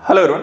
Hello everyone.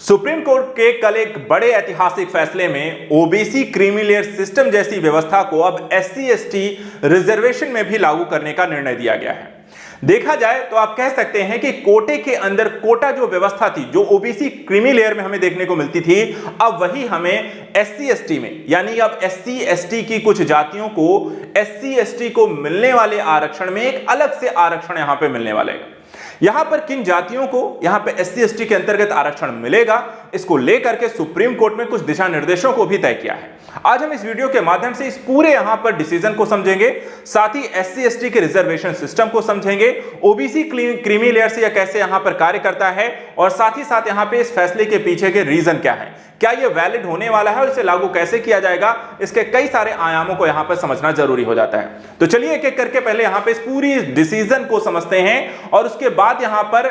Supreme court के कल एक बड़े ऐतिहासिक फैसले में ओबीसी क्रीमी लेयर सिस्टम जैसी व्यवस्था को अब एससी/एसटी रिजर्वेशन में भी लागू करने का निर्णय दिया गया है। देखा जाए तो आप कह सकते हैं कि कोटे के अंदर कोटा जो व्यवस्था थी, जो ओबीसी क्रीमी लेयर में हमें देखने को मिलती थी, अब वही हमें एससी/एसटी में, यानी अब एससी/एसटी की कुछ जातियों को एससी/एसटी को मिलने वाले आरक्षण में एक अलग से आरक्षण यहां पे मिलने वाला है। यहां पर किन जातियों को यहां पे एससी/एसटी के अंतर्गत आरक्षण मिलेगा, इसको लेकर के सुप्रीम कोर्ट में कुछ दिशा निर्देशों को भी तय किया है। आज हम इस वीडियो के माध्यम से इस पूरे यहां पर डिसीजन को समझेंगे, साथ ही एससी/एसटी के रिजर्वेशन सिस्टम को समझेंगे, ओबीसी क्रीमी लेयर से यह कैसे यहां पर कार्य करता है, और साथ ही साथ यहां पे इस फैसले के पीछे के रीजन क्या है, क्या यह वैलिड होने वाला है और इसे लागू कैसे किया जाएगा, इसके कई सारे आयामों को यहां पर समझना जरूरी हो जाता है। तो चलिए एक एक करके पहले यहां पे इस पूरी डिसीजन को समझते हैं और उसके बाद यहां पर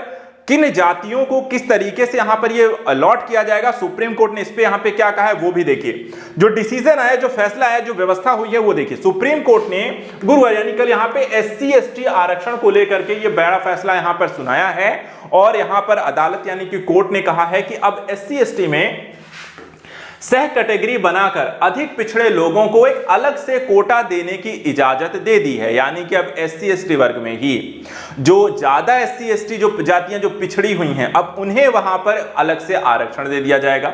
किन जातियों को किस तरीके से यहां पर ये अलॉट किया जाएगा, सुप्रीम कोर्ट ने इस पे यहां पे क्या कहा है वो भी देखिए। जो डिसीजन आया, जो फैसला आया, जो व्यवस्था हुई है वो देखिए। सुप्रीम कोर्ट ने गुरुवार यानी कल यहां पे एससी/एसटी आरक्षण को लेकर के ये बड़ा फैसला यहां पर सुनाया है और यहां पर अदालत यानी कि कोर्ट ने कहा है कि अब एससी/एसटी में सह कैटेगरी बनाकर अधिक पिछड़े लोगों को एक अलग से कोटा देने की इजाजत दे दी है। यानी कि अब एससी/एसटी वर्ग में ही जो ज्यादा एससी/एसटी जो जातियां जो पिछड़ी हुई हैं, अब उन्हें वहां पर अलग से आरक्षण दे दिया जाएगा।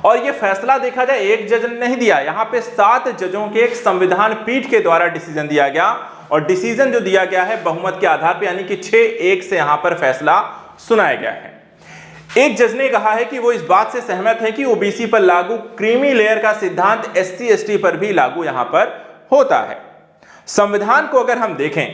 और यह फैसला देखा जाए एक जज ने नहीं दिया, यहां पे 7 जजों के एक संविधान पीठ के द्वारा डिसीजन दिया गया और डिसीजन जो दिया गया है बहुमत के आधार पर, यानी कि 6-1 से यहां पर फैसला सुनाया गया है। एक जज ने कहा है कि वो इस बात से सहमत है कि ओबीसी पर लागू क्रीमी लेयर का सिद्धांत एससी/एसटी पर भी लागू यहां पर होता है। संविधान को अगर हम देखें,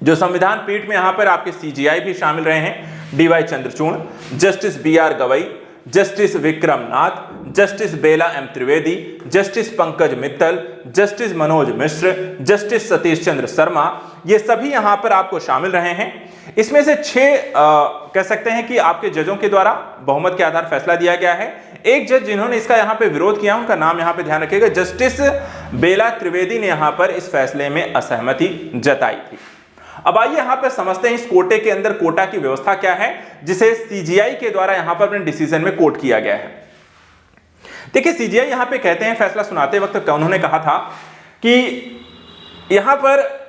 जो संविधान पीठ में यहां पर आपके सीजीआई भी शामिल रहे हैं, DY Chandrachud, justice BR Gavai, justice Vikram Nath, justice Bela M Trivedi, justice Pankaj Mittal, justice Manoj Mishra, justice Satish Chandra Sharma, ये सभी यहां पर आपको शामिल रहे हैं। इसमें से 6 कह सकते हैं कि आपके जजों के द्वारा बहुमत के आधार फैसला दिया गया है। एक जज जिन्होंने इसका यहां पे विरोध किया, उनका नाम यहां पे ध्यान रखिएगा, जस्टिस बेला त्रिवेदी ने यहां पर इस फैसले में असहमति जताई थी। अब आइए यहां पर समझते हैं इस कोटे के अंदर कोटा की व्यवस्था क्या है, जिसे सीजीआई के द्वारा यहां पर अपने डिसीजन में कोट किया गया है। देखिए सीजीआई यहां पे कहते हैं, फैसला सुनाते वक्त उन्होंने कहा था कि यहां पर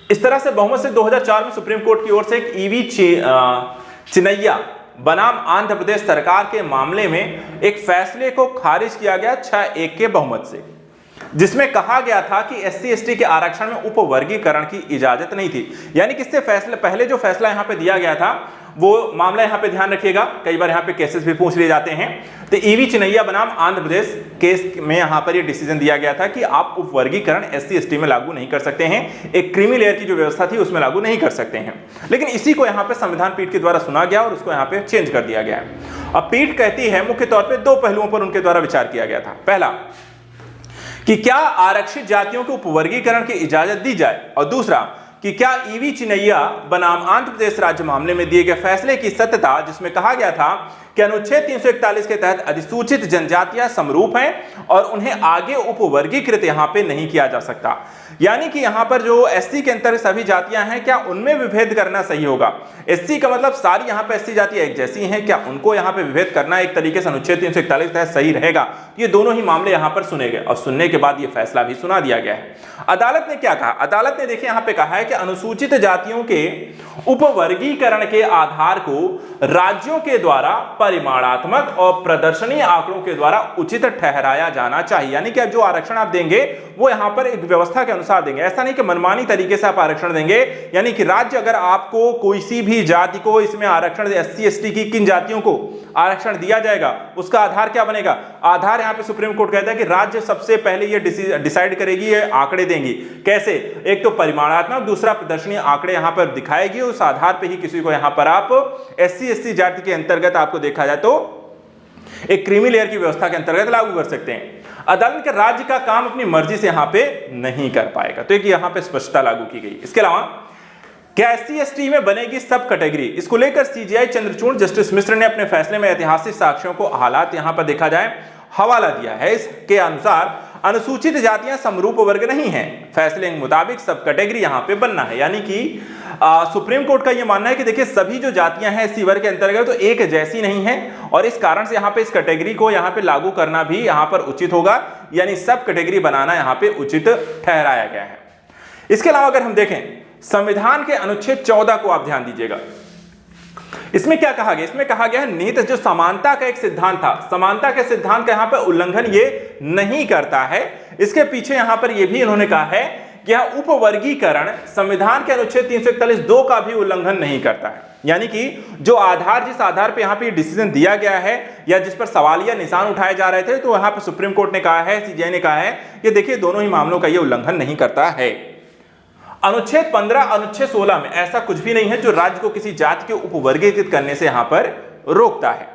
इस तरह से बहुमत से 2004 में सुप्रीम कोर्ट की ओर से एक ईवी चिनैया बनाम आंध्र प्रदेश सरकार के मामले में एक फैसले को खारिज किया गया 6-1 के बहुमत से, जिसमें कहा गया था कि एससी/एसटी के आरक्षण में उपवर्गीकरण की इजाजत नहीं थी। यानी कि इससे फैसले पहले जो फैसला यहां पे दिया गया था वो मामला यहां पे ध्यान रखिएगा, कई बार यहां पे केसेस भी पूछ लिए जाते हैं। तो ईवी चिनैया बनाम आंध्र प्रदेश केस में यहां पर ये डिसीजन दिया गया था कि आप उपवर्गीकरण एससी/एसटी में लागू नहीं कर सकते हैं, एक क्रीमी लेयर की जो व्यवस्था थी उसमें लागू नहीं कर सकते हैं। लेकिन इसी को यहां पे संविधान पीठ के द्वारा सुना गया और उसको यहां पे चेंज कर दिया गया है। अब पीठ कहती है मुख्य तौर पर 2 पहलुओं पर उनके द्वारा विचार किया गया था। पहला कि क्या आरक्षित जातियों को उपवर्गीकरण की इजाजत दी जाए, और दूसरा कि क्या ईवी चिनैया बनाम आंध्र प्रदेश राज्य मामले में दिए गए फैसले की सत्यता, जिसमें कहा गया था कि अनुच्छेद 341 के तहत अधिसूचित जनजातियां समरूप हैं और उन्हें आगे उपवर्गीकृत यहां पे नहीं किया जा सकता। यानी कि यहां पर जो एससी के अंतर्गत सभी जातियां हैं, क्या उनमें विभेद करना सही होगा? एससी का मतलब सारी यहां पे एससी जातियां एक जैसी हैं, क्या उनको यहां पे विभेद करना एक तरीके से अनुच्छेद 341 के तहत सही रहेगा? ये दोनों ही मामले यहां पर सुने गए और सुनने के बाद ये फैसला भी सुना दिया गया है। अदालत ने क्या कहा? अदालत ने देखिए यहां पे कहा है कि अनुसूचित जातियों के उपवर्गीकरण के आधार को राज्यों के द्वारा परिमाणात्मक और प्रदर्शनीय आंकड़ों के द्वारा उचित ठहराया जाना चाहिए। यानी कि अब जो आरक्षण आप देंगे वो यहां पर एक व्यवस्था के अनुसार देंगे, ऐसा नहीं कि मनमानी तरीके से आप आरक्षण देंगे। यानी कि राज्य अगर आपको कोई सी भी जाति को इसमें आरक्षण, एससी/एसटी की किन जातियों को आरक्षण दिया जाएगा, उसका आधार क्या बनेगा? आधार यहां पे सुप्रीम कोर्ट कहता है कि राज्य सबसे पहले ये डिसाइड करेगी, ये आंकड़े देंगी। कैसे? एक तो परिमाणात्मक, दूसरा प्रदर्शनीय आंकड़े यहां पर दिखाएगी, उस आधार पर ही किसी को यहां पर आप एससी/एसटी जाति के अंतर्गत आपको देखा जाए तो एक क्रीमी लेयर की व्यवस्था के अंतर्गत लागू कर सकते हैं। अदालत के राज्य का काम अपनी मर्जी से यहां पे नहीं कर पाएगा, तो एक यहां पे स्पष्टता लागू की गई। इसके अलावा क्या एससी/एसटी में बनेगी सब कैटेगरी, इसको लेकर सीजीआई चंद्रचूड़, जस्टिस मिश्र ने अपने फैसले में ऐतिहासिक साक्ष्यों को हालात यहां पर देखा जाए हवाला दिया है। इसके अनुसार अनुसूचित जातियां समरूप वर्ग नहीं है, फैसले के मुताबिक सब कैटेगरी यहां पे बनना है। यानी कि सुप्रीम कोर्ट का यह मानना है कि देखिए सभी जो जातियां हैं इसी वर्ग के अंतर्गत तो एक जैसी नहीं है और इस कारण से यहां पे इस कैटेगरी को यहां पे लागू करना भी यहां पर उचित होगा, यानी सब कैटेगरी बनाना यहां पे उचित ठहराया गया है। इसके अलावा अगर हम देखें संविधान के अनुच्छेद 14 को आप ध्यान दीजिएगा, इसमें क्या कहा गया, इसमें कहा गया है निहित जो समानता का एक सिद्धांत था, समानता के सिद्धांत का यहां पर उल्लंघन ये नहीं करता है। इसके पीछे यहां पर यह भी इन्होंने कहा है कि यह उपवर्गीकरण संविधान के अनुच्छेद 341(2) का भी उल्लंघन नहीं करता है। यानी कि जो आधार जिस आधार पे यहां पे डिसीजन दिया गया है या जिस पर सवालिया निशान उठाए जा रहे थे, तो यहां पे सुप्रीम कोर्ट ने कहा है, सीजेआई ने कहा है कि देखिए दोनों ही मामलों का यह उल्लंघन नहीं करता है। अनुच्छेद 15 अनुच्छेद 16 में ऐसा कुछ भी नहीं है जो राज्य को किसी जाति के उपवर्गीकृत करने से यहां पर रोकता है।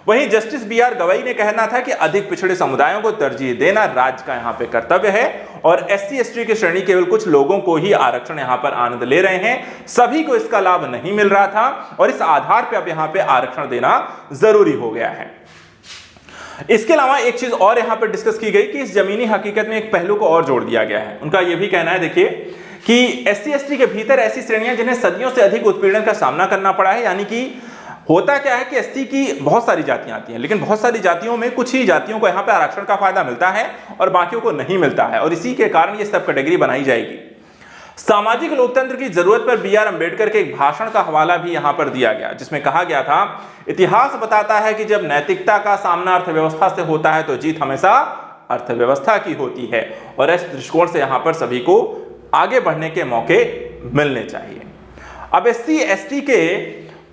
वहीं जस्टिस बी.आर. गवई ने कहना था कि अधिक पिछड़े समुदायों को तरजीह देना राज्य का यहां पे कर्तव्य है और एससी एसटी की श्रेणी केवल कुछ लोगों को ही आरक्षण यहां पर आनंद ले रहे हैं, सभी को इसका लाभ नहीं मिल रहा था और इस आधार पर अब यहां पे आरक्षण देना जरूरी हो गया है। इसके अलावा एक चीज और यहां पर डिस्कस की गई कि इस जमीनी हकीकत में एक पहलू को और जोड़ दिया गया है। उनका यह भी कहना है देखिए कि एससी एसटी के भीतर ऐसी श्रेणियां जिन्हें सदियों से अधिक उत्पीड़न का सामना करना पड़ा है। यानी कि होता क्या है कि एससी की बहुत सारी जातियां आती हैं, लेकिन बहुत सारी जातियों में कुछ ही जातियों को यहां पे आरक्षण का फायदा मिलता है और बाकियों को नहीं मिलता है और इसी के कारण ये सब कैटेगरी बनाई जाएगी। सामाजिक लोकतंत्र की जरूरत पर बी.आर. अम्बेडकर के एक भाषण का हवाला भी यहां पर दिया गया, जिसमें कहा गया था, इतिहास बताता है कि जब नैतिकता का सामना अर्थव्यवस्था से होता है तो जीत हमेशा अर्थव्यवस्था की होती है और इस दृष्टिकोण से यहां पर सभी को आगे बढ़ने के मौके मिलने चाहिए। अब एससी एसटी के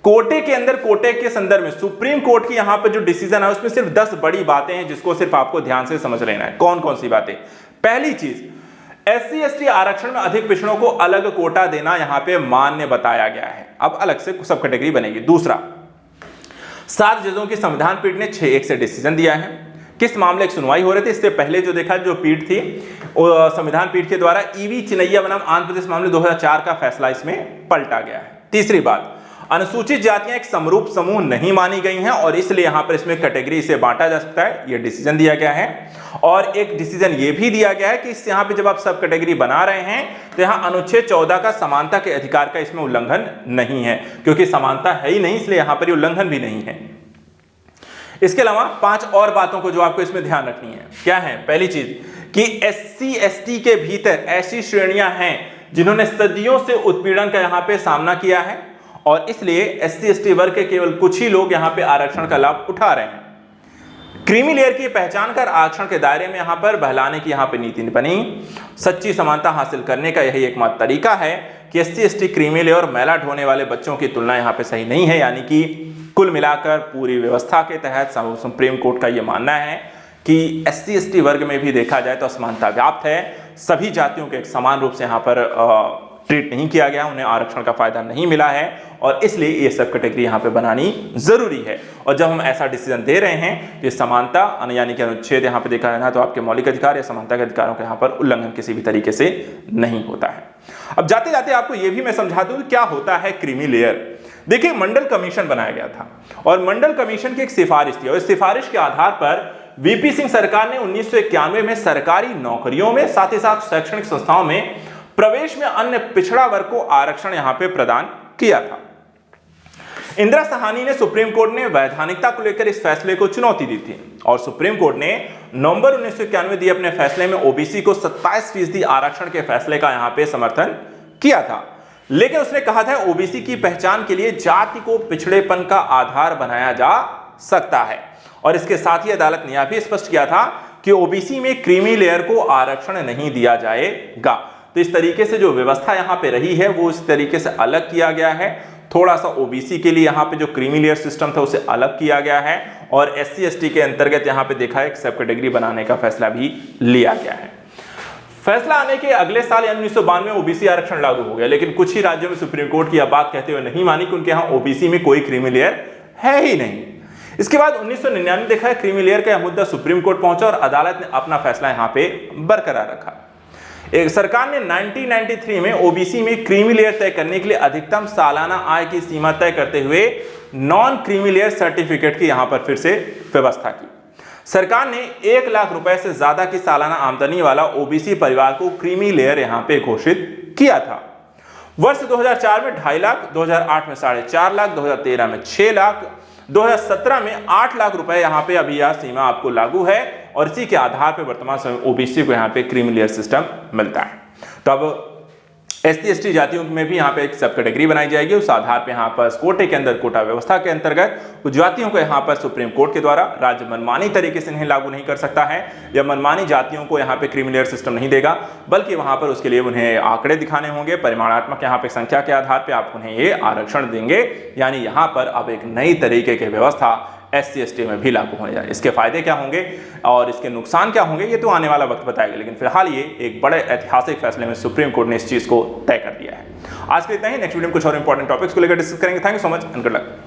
कोटे के अंदर कोटे के संदर्भ में सुप्रीम कोर्ट की यहां पर जो डिसीजन है उसमें सिर्फ 10 बड़ी बातें हैं जिसको सिर्फ आपको ध्यान से समझ लेना है। कौन कौन सी बातें? पहली चीज, एससी एसटी आरक्षण में अधिक पिछड़ों को अलग कोटा देना यहां पे मान्य बताया गया है, अब अलग से सब कैटेगरी बनेगी। दूसरा, 7 जजों की संविधान पीठ ने 6-1 से डिसीजन दिया है। किस मामले की सुनवाई हो रही थी? इससे पहले जो देखा जो पीठ थी संविधान पीठ के द्वारा ईवी चिनैया बनाम आंध्र प्रदेश मामले 2004 का फैसला इसमें पलटा गया है। तीसरी बात, अनुसूचित जातियां एक समरूप समूह नहीं मानी गई हैं और इसलिए यहां पर इसमें कैटेगरी से बांटा जा सकता है, यह डिसीजन दिया गया है। और एक डिसीजन यह भी दिया गया है कि इस यहां पे जब आप सब कैटेगरी बना रहे हैं तो यहां अनुच्छेद 14 का समानता के अधिकार का इसमें उल्लंघन नहीं है, क्योंकि समानता है ही नहीं, इसलिए यहां पर उल्लंघन भी नहीं है। इसके अलावा 5 और बातों को जो आपको इसमें ध्यान रखनी है, क्या है? पहली चीज कि एससी एसटी के भीतर ऐसी श्रेणियां हैं जिन्होंने सदियों से उत्पीड़न का यहां पे सामना किया है और इसलिए एससी एसटी वर्ग के केवल कुछ ही लोग यहां पे आरक्षण का लाभ उठा रहे हैं। क्रीमी लेयर की पहचान कर आरक्षण के दायरे में यहां पर बहलाने की यहां पे नीति बनी। सच्ची समानता हासिल करने का यही एकमात्र तरीका है कि एससी एसटी क्रीमी लेयर और मैला ढोने वाले बच्चों की तुलना यहां पे सही नहीं है। यानी कि कुल मिलाकर पूरी व्यवस्था के तहत सुप्रीम कोर्ट का यह मानना है कि एससी एसटी वर्ग में भी देखा जाए तो असमानता व्याप्त है, सभी जातियों के एक समान रूप से यहाँ पर ट्रीट नहीं किया गया, उन्हें आरक्षण का फायदा नहीं मिला है और इसलिए ये सब कैटेगरी यहाँ पे बनानी जरूरी है। और जब हम ऐसा डिसीजन दे रहे हैं तो समानता यानी कि अनुच्छेद यहाँ पे देखा है ना, तो आपके मौलिक अधिकार या समानता के अधिकारों का यहाँ पर उल्लंघन किसी भी तरीके से नहीं होता है। अब जाते जाते आपको ये भी मैं समझा दूं क्या होता है क्रीमी लेयर। देखिए, मंडल कमीशन बनाया गया था और मंडल कमीशन की एक सिफारिश थी और इस सिफारिश के आधार पर वीपी सिंह सरकार ने 1991 में सरकारी नौकरियों में साथ ही साथ शैक्षणिक संस्थाओं में प्रवेश में अन्य पिछड़ा वर्ग को आरक्षण यहां पे प्रदान किया था। इंदिरा साहनी ने सुप्रीम कोर्ट ने वैधानिकता को लेकर इस फैसले को चुनौती दी थी और सुप्रीम कोर्ट ने नवंबर 1991 दिए अपने फैसले में ओबीसी को 27% आरक्षण के फैसले का यहां पे समर्थन किया था। लेकिन उसने कहा था ओबीसी की पहचान के लिए जाति को पिछड़ेपन का आधार बनाया जा सकता है और इसके साथ ही अदालत ने यह भी स्पष्ट किया था कि ओबीसी में क्रीमी लेयर को आरक्षण नहीं दिया जाएगा। तो इस तरीके से जो व्यवस्था यहां पे रही है वो इस तरीके से अलग किया गया है। थोड़ा सा ओबीसी के लिए यहां पे जो क्रीमी लेयर सिस्टम था उसे अलग किया गया है और एससी एसटी के अंतर्गत यहां पे देखा है सब कैटेगरी बनाने का फैसला भी लिया गया है। फैसला आने के अगले साल 1992 में ओबीसी आरक्षण लागू हो गया, लेकिन कुछ ही राज्यों में सुप्रीम कोर्ट की यह बात कहते हुए नहीं मानी कि उनके यहां ओबीसी में कोई क्रीमी लेयर है ही नहीं। इसके बाद 1999 देखा है क्रीमी लेयर का मुद्दा सुप्रीम कोर्ट पहुंचा और अदालत ने अपना फैसला यहां पे बरकरार रखा। एक सरकार ने 1993 में ओबीसी में क्रीमी लेयर तय करने के लिए अधिकतम सालाना आय की सीमा तय करते हुए नॉन क्रीमी लेयर सर्टिफिकेट की यहां पर फिर से व्यवस्था की। सरकार ने 1 लाख रुपए से ज्यादा की सालाना आमदनी वाला ओबीसी परिवार को क्रीमी लेयर यहां पे घोषित किया था। वर्ष 2004 में 2.5 लाख, 2008 में 4.5 लाख, 2013 में 6 लाख, 2017 में 8 लाख रुपए यहां पे अभी यह सीमा आपको लागू है और इसी के आधार पर वर्तमान समय ओबीसी को यहां पे क्रीमी लेयर सिस्टम मिलता है। तो अब SC/ST जातियों में भी यहाँ पे एक सब कैटेगरी बनाई जाएगी। उस आधार पे यहाँ पर कोटे के अंदर कोटा व्यवस्था के अंतर्गत कुछ जातियों को यहाँ पर सुप्रीम कोर्ट के द्वारा राज्य मनमानी तरीके से इन्हें लागू नहीं कर सकता है या मनमानी जातियों को यहाँ पे क्रीमी लेयर सिस्टम नहीं देगा, बल्कि वहां पर उसके लिए उन्हें आंकड़े दिखाने होंगे, परिमाणात्मक यहाँ पे संख्या के आधार पर आप उन्हें ये आरक्षण देंगे। यानी यहाँ पर अब एक नई तरीके की व्यवस्था SC/ST में भी लागू होने जा रही है। इसके फायदे क्या होंगे और इसके नुकसान क्या होंगे ये तो आने वाला वक्त बताएगा, लेकिन फिलहाल ये एक बड़े ऐतिहासिक फैसले में सुप्रीम कोर्ट ने इस चीज को तय कर दिया है। आज के इतना ही, नेक्स्ट वीडियो में कुछ और इंपॉर्टेंट टॉपिक्स को लेकर डिस्कस करेंगे। Thank you so much and good luck.